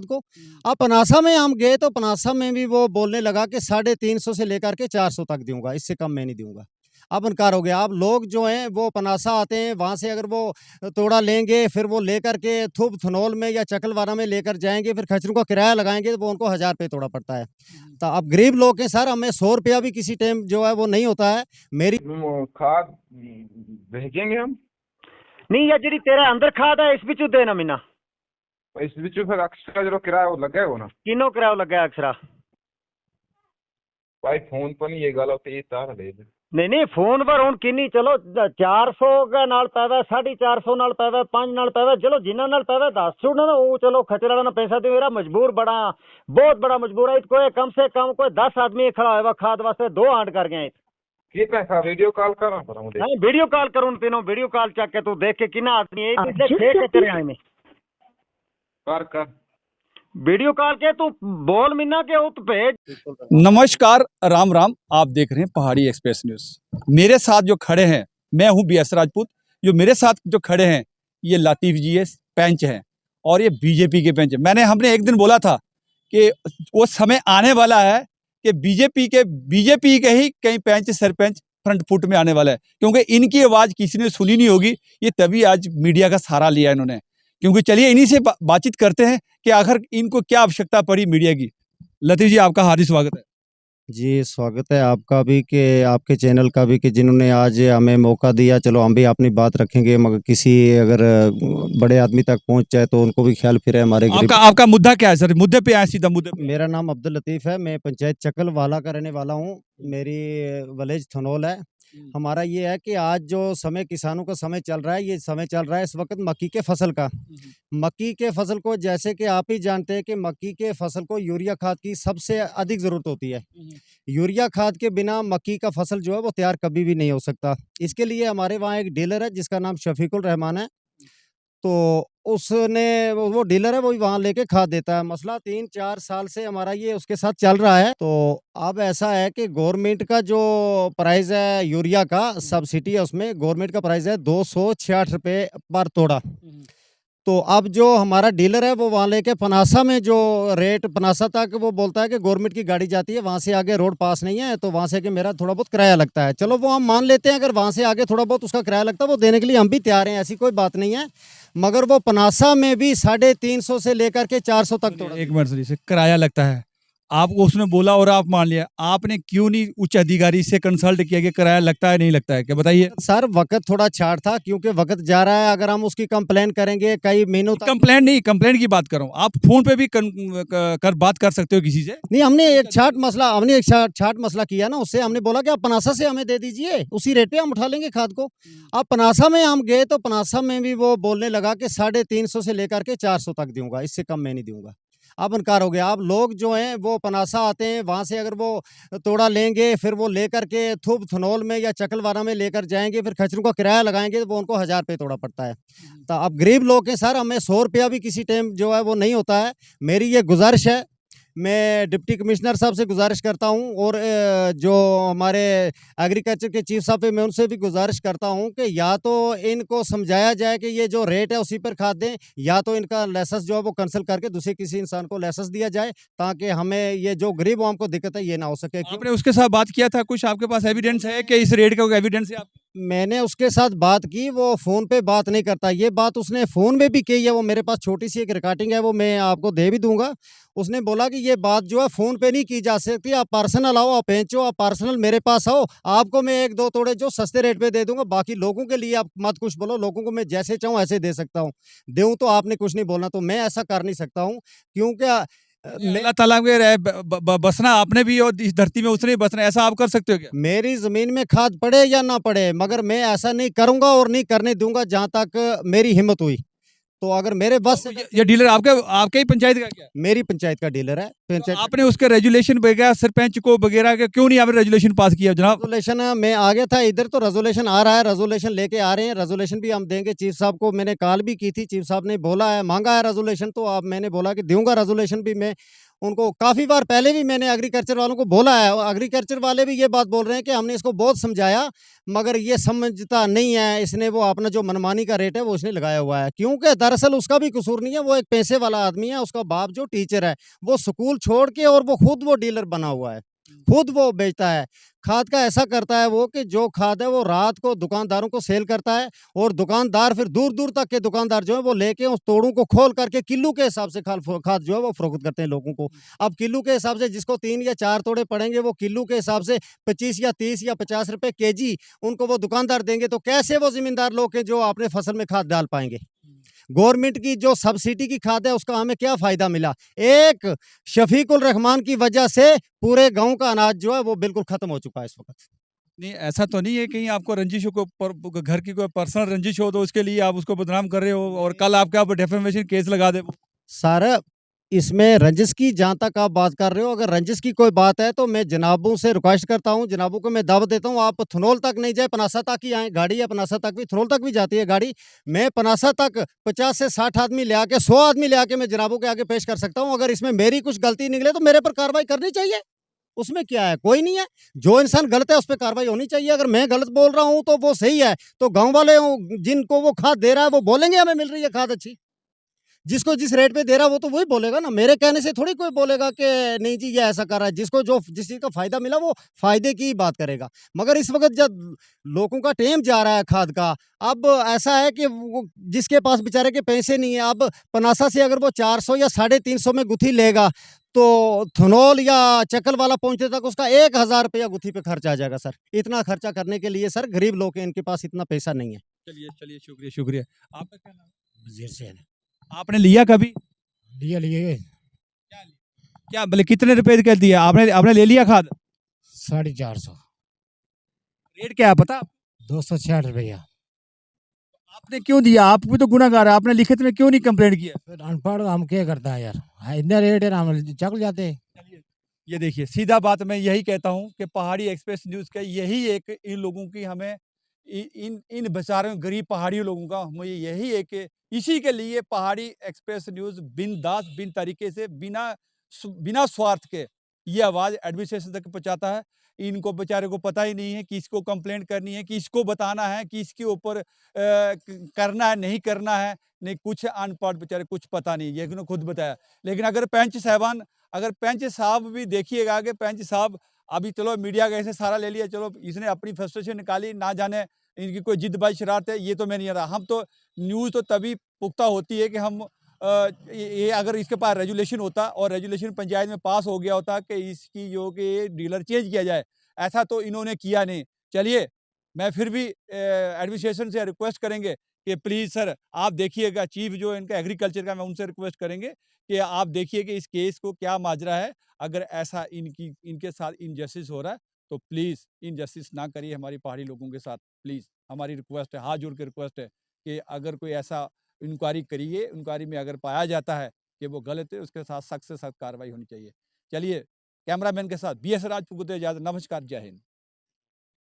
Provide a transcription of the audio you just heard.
को। अब पनासा में हम गए तो पनासा में भी वो बोलने लगा कि 350 से लेकर के 400 तक दूंगा, इससे कम मैं नहीं दूंगा। अब इनकार हो गया। अब लोग जो हैं वो पनासा आते हैं, वहाँ से अगर वो तोड़ा लेंगे फिर वो लेकर के थुब थनोल में या चकलवारा में लेकर जाएंगे, फिर खचरों का किराया लगाएंगे तो वो उनको 1000 रुपये तोड़ा पड़ता है। तो अब गरीब लोग हैं सर, हमें 100 रुपया भी किसी टाइम जो है वो नहीं होता है। मेरी खाद भेजेंगे हम। नहीं यार जी तेरा अंदर खाद है इस बिचू देना मीना इस बिचू फिर एक्स्ट्रा जो किराया वो लगे हो ना किनो किराया लगा अक्सरा भाई फोन पर नहीं ये गल होती ये तार ले ले। नहीं फोन पर हूँ किन्नी चलो 400 का नाल पैदा 450 नाल पैदा 5 नाल पैदा चलो जिन्ना नाल पैदा 10 छुड़ना ना वो चलो खचरा वाला पैसा दे मेरा मजबूर बड़ा बहुत बड़ा मजबूर है। कोई कम से कम कोई 10 आदमी खड़ा हुआ खाद वास्ते 2 आंट कर गए। की पैसा वीडियो कॉल करा पर मुझे नहीं वीडियो कॉल करूँ तीनों वीडियो कॉल चक के तू देख के कितना आदमी है इसलिए फेंक के तेरे आए में कर वीडियो कॉल के तू बोल मिन्ना के वो तो भेज। नमस्कार, राम राम। आप देख रहे हैं पहाड़ी एक्सप्रेस न्यूज़। मेरे साथ जो खड़े हैं, मैं हूं BS राजपूत। जो मेरे साथ जो खड़े हैं ये लतीफ़ जी है, पंच हैं, और ये बीजेपी के पंच हैं। हमने एक दिन बोला था कि वो समय आने वाला है कि बीजेपी के ही कई पंच सरपंच फ्रंट फुट में आने वाला है, क्योंकि इनकी आवाज़ किसी ने सुनी नहीं होगी। ये तभी आज मीडिया का सहारा लिया इन्होंने। क्योंकि चलिए इन्हीं से बातचीत करते हैं कि आखिर इनको क्या आवश्यकता पड़ी मीडिया की। लतीफ़ जी, आपका हार्दिक स्वागत है। जी स्वागत है आपका भी, कि आपके चैनल का भी, कि जिन्होंने आज हमें मौका दिया। चलो हम भी अपनी बात रखेंगे, मगर किसी अगर बड़े आदमी तक पहुंच जाए तो उनको भी ख्याल फिरे हमारे गरीब। आपका मुद्दा क्या है सर? मुद्दे पे आए, सीधा मुद्दे पे। मेरा नाम अब्दुल लतीफ़ है, मैं पंचायत चकलवाला का रहने वाला हूं। मेरी विलेज थनोल है। हमारा ये है कि आज जो समय किसानों का समय चल रहा है, ये समय चल रहा है इस वक्त मक्की के फसल का। मक्की के फसल को, जैसे कि आप ही जानते हैं कि मक्की के फसल को यूरिया खाद की सबसे अधिक ज़रूरत होती है। यूरिया खाद के बिना मक्की का फसल जो है वो तैयार कभी भी नहीं हो सकता। इसके लिए हमारे वहाँ एक डीलर है जिसका नाम शफीकुल रहमान है। तो उसने वो डीलर है, वही वहाँ लेके खाद देता है। मसला 3-4 साल से हमारा ये उसके साथ चल रहा है। तो अब ऐसा है कि गवर्नमेंट का जो प्राइस है यूरिया का, सब्सिडी है उसमें, गवर्नमेंट का प्राइस है 266 रुपये पर तोड़ा। तो अब जो हमारा डीलर है वो वहाँ लेके पनासा में जो रेट पनासा तक वो बोलता है कि गवर्नमेंट की गाड़ी जाती है, वहाँ से आगे रोड पास नहीं है, तो वहाँ से कि मेरा थोड़ा बहुत किराया लगता है। चलो वो हम मान लेते हैं, अगर वहाँ से आगे थोड़ा बहुत उसका किराया लगता है वो देने के लिए हम भी तैयार हैं, ऐसी कोई बात नहीं है। मगर वो पनासा में भी 350 से लेकर के 400 तक तोड़ा। एक मिनट से किराया लगता है, आपको उसने बोला और आप मान लिया। आपने क्यों नहीं उच्च अधिकारी से कंसल्ट किया कि किराया लगता है नहीं लगता है? क्या बताइए सर, वक्त थोड़ा छाट था क्योंकि वक्त जा रहा है। अगर हम उसकी कंप्लेन करेंगे कई महीनों तक। कंप्लेंट की बात कर रहा हूँ। आप फोन पे भी बात कर सकते हो किसी से। नहीं, हमने एक छाट मसला किया ना, उससे हमने बोला कि आप पनासा से हमें दे दीजिए, उसी रेट पे हम उठा लेंगे खाद को। अब पनासा में हम गए तो पनासा में भी वो बोलने लगा कि 350 से लेकर के 400 तक दूंगा, इससे कम मैं नहीं दूंगा। अब इनकार हो गया। अब लोग जो हैं वो पनासा आते हैं, वहाँ से अगर वो तोड़ा लेंगे फिर वो लेकर के थुब थनोल में या चकलवारा में लेकर जाएंगे, फिर खचरों का किराया लगाएंगे तो वो उनको 1000 रुपये तोड़ा पड़ता है। तो अब गरीब लोग हैं सर, हमें 100 रुपया भी किसी टाइम जो है वो नहीं होता है। मेरी ये गुजारिश है, मैं डिप्टी कमिश्नर साहब से गुजारिश करता हूं, और जो हमारे एग्रीकल्चर के चीफ साहब है मैं उनसे भी गुजारिश करता हूं कि या तो इनको समझाया जाए कि ये जो रेट है उसी पर खाद दें, या तो इनका लाइसेंस जो है वो कैंसिल करके दूसरे किसी इंसान को लाइसेंस दिया जाए, ताकि हमें ये जो गरीब आवाम को दिक्कत है ये ना हो सके। आपने उसके साथ बात किया था? कुछ आपके पास एविडेंस है कि इस रेट का कोई एविडेंस है? आप मैंने उसके साथ बात की, वो फ़ोन पे बात नहीं करता। ये बात उसने फ़ोन में भी कही है, वो मेरे पास छोटी सी एक रिकॉर्डिंग है, वो मैं आपको दे भी दूंगा। उसने बोला कि ये बात जो है फ़ोन पे नहीं की जा सकती, आप पर्सनल आओ, आप बेचो, आप पर्सनल मेरे पास आओ, आपको मैं 1-2 तोड़े जो सस्ते रेट पे दे दूंगा। बाकी लोगों के लिए आप मत कुछ बोलो, लोगों को मैं जैसे चाहूँ ऐसे दे सकता हूँ। दूँ तो आपने कुछ नहीं बोलना, तो मैं ऐसा कर नहीं सकता हूँ क्योंकि अल्लाह ताला के बसना आपने भी और इस धरती में उसने भी बसना, ऐसा आप कर सकते हो क्या? मेरी ज़मीन में खाद पड़े या ना पड़े, मगर मैं ऐसा नहीं करूँगा और नहीं करने दूंगा जहाँ तक मेरी हिम्मत हुई। तो अगर मेरे बस ये डीलर आपके आपके ही पंचायत का क्या? मेरी पंचायत का डीलर है। तो पंचायत आपने उसके रेजुलेशन वगैरह सरपंच को वगैरह के क्यों नहीं आपने रेजुलेशन पास किया जनाब? रेजोल्यूशन में आ गया था इधर, तो रेजोल्यूशन आ रहा है, रेजोल्यूशन लेके आ रहे हैं, रेजोल्यूशन भी हम देंगे। चीफ साहब को मैंने कॉल भी की थी, चीफ साहब ने बोला है, मांगा है रेजोल्यूशन, तो अब मैंने बोला कि दूंगा रेजोल्यूशन भी मैं उनको। काफ़ी बार पहले भी मैंने एग्रीकल्चर वालों को बोला है, और एग्रीकल्चर वाले भी ये बात बोल रहे हैं कि हमने इसको बहुत समझाया, मगर ये समझता नहीं है। इसने वो अपना जो मनमानी का रेट है वो उसने लगाया हुआ है, क्योंकि दरअसल उसका भी कसूर नहीं है, वो एक पैसे वाला आदमी है, उसका बाप जो टीचर है वो स्कूल छोड़ के, और वो खुद वो डीलर बना हुआ है, खुद वो बेचता है खाद का। ऐसा करता है वो कि जो खाद है वो रात को दुकानदारों को सेल करता है, और दुकानदार फिर दूर दूर तक के दुकानदार जो है वो लेके उस तोड़ों को खोल करके किलो के हिसाब से खाद जो है वो फरोख्त करते हैं लोगों को। अब किलो के हिसाब से जिसको 3 या 4 तोड़े पड़ेंगे, वो किलो के हिसाब से 25 या 30 या 50 रुपए केजी उनको वो दुकानदार देंगे, तो कैसे वो जिम्मेदार लोग के जो अपने फसल में खाद डाल पाएंगे। गवर्नमेंट की जो सब्सिडी की खाद है उसका हमें क्या फायदा मिला? एक शफीकुल रहमान की वजह से पूरे गांव का अनाज जो है वो बिल्कुल खत्म हो चुका है इस वक्त। नहीं, ऐसा तो नहीं है कहीं आपको रंजिश हो, को घर की कोई पर्सनल रंजिश हो तो उसके लिए आप उसको बदनाम कर रहे हो और कल आपके ऊपर डेफेमेशन केस लगा दे वो? सर, इसमें रंजिश की जहाँ तक आप बात कर रहे हो, अगर रंजिश की कोई बात है तो मैं जनाबों से रिक्वेस्ट करता हूँ, जनाबों को मैं दावत देता हूँ, आप थनोल तक नहीं जाए, पनासा तक ही आए। गाड़ी है पनासा तक भी, थनोल तक भी जाती है गाड़ी। मैं पनासा तक 50 से 60 आदमी ले आके, 100 आदमी ले आके मैं जनाबों के आगे पेश कर सकता हूँ। अगर इसमें मेरी कुछ गलती निकले तो मेरे पर कार्रवाई करनी चाहिए, उसमें क्या है? कोई नहीं है। जो इंसान गलत है उस पर कार्रवाई होनी चाहिए। अगर मैं गलत बोल रहा हूँ तो वो सही है, तो गाँव वाले जिनको वो खाद दे रहा है वो बोलेंगे हमें मिल रही है खाद अच्छी। जिसको जिस रेट पे दे रहा है वो तो वही बोलेगा ना, मेरे कहने से थोड़ी कोई बोलेगा कि नहीं जी ये ऐसा कर रहा है। जिसको जो जिस चीज़ का फ़ायदा मिला वो फ़ायदे की ही बात करेगा। मगर इस वक़्त जब लोगों का टेम जा रहा है खाद का, अब ऐसा है कि वो जिसके पास बेचारे के पैसे नहीं है, अब पनासा से अगर वो 400 या 350 में गुत्थी लेगा, तो थनोल या चक्कल वाला पहुँचने तक उसका 1000 रुपया गुत्थी पे खर्च आ जाएगा सर। इतना खर्चा करने के लिए सर गरीब लोग हैं, इनके पास इतना पैसा नहीं है। चलिए चलिए, शुक्रिया शुक्रिया। आपका क्या नाम है? वजीर से आपने लिया कभी? लिया लिए क्या बोले कितने रुपए का दिया आपने? आपने ले लिया खाद? 450 रेट क्या है पता? 266 रुपया। आपने क्यों दिया? आप भी तो गुनाहगार है, आपने लिखित में क्यों नहीं कंप्लेंट किया? फिर अनपढ़ हम क्या करता है यार, इतना रेट है हम चक जाते। ये देखिए, सीधा बात मैं यही कहता हूँ कि पहाड़ी एक्सप्रेस न्यूज़ का यही एक इन लोगों की हमें इन इन बेचारों गरीब पहाड़ी लोगों का मुझे यही है कि इसी के लिए पहाड़ी एक्सप्रेस न्यूज़ बिंदास बिन तरीके से बिना स्वार्थ के ये आवाज़ एडमिनिस्ट्रेशन तक पहुँचाता है। इनको बेचारे को पता ही नहीं है कि इसको कंप्लेंट करनी है, कि इसको बताना है, कि इसके ऊपर करना है नहीं करना है। नहीं, कुछ अनपढ़ बेचारे कुछ पता नहीं, ये इन्होंने खुद बताया। लेकिन अगर पंच साहब भी देखिएगा कि पंच साहब अभी चलो मीडिया का ऐसे सारा ले लिया, चलो इसने अपनी फ्रस्ट्रेशन निकाली, ना जाने इनकी कोई जिद्दबाजी शरारत है, ये तो मैं नहीं रहा। हम तो न्यूज़ तो तभी पुख्ता होती है कि हम ये अगर इसके पास रेजुलेशन होता और रेजुलेशन पंचायत में पास हो गया होता कि इसकी जो कि डीलर चेंज किया जाए, ऐसा तो इन्होंने किया नहीं। चलिए, मैं फिर भी एडमिनिस्ट्रेशन से रिक्वेस्ट करेंगे कि प्लीज़ सर आप देखिएगा, चीफ जो इनका एग्रीकल्चर का, मैं उनसे रिक्वेस्ट करेंगे कि आप देखिए कि इस केस को क्या माजरा है। अगर ऐसा इनके साथ इनजस्टिस हो रहा है तो प्लीज़ इनजस्टिस ना करिए हमारी पहाड़ी लोगों के साथ। प्लीज़ हमारी रिक्वेस्ट है, हाथ जोड़ के रिक्वेस्ट है कि अगर कोई ऐसा इंक्वायरी करिए, इंक्वायरी में अगर पाया जाता है कि वो गलत है, उसके साथ सख्त से सख्त कार्रवाई होनी चाहिए। चलिए, कैमरामैन के साथ BS राजपूत को दे इजाज़त। नमस्कार, जय हिंद।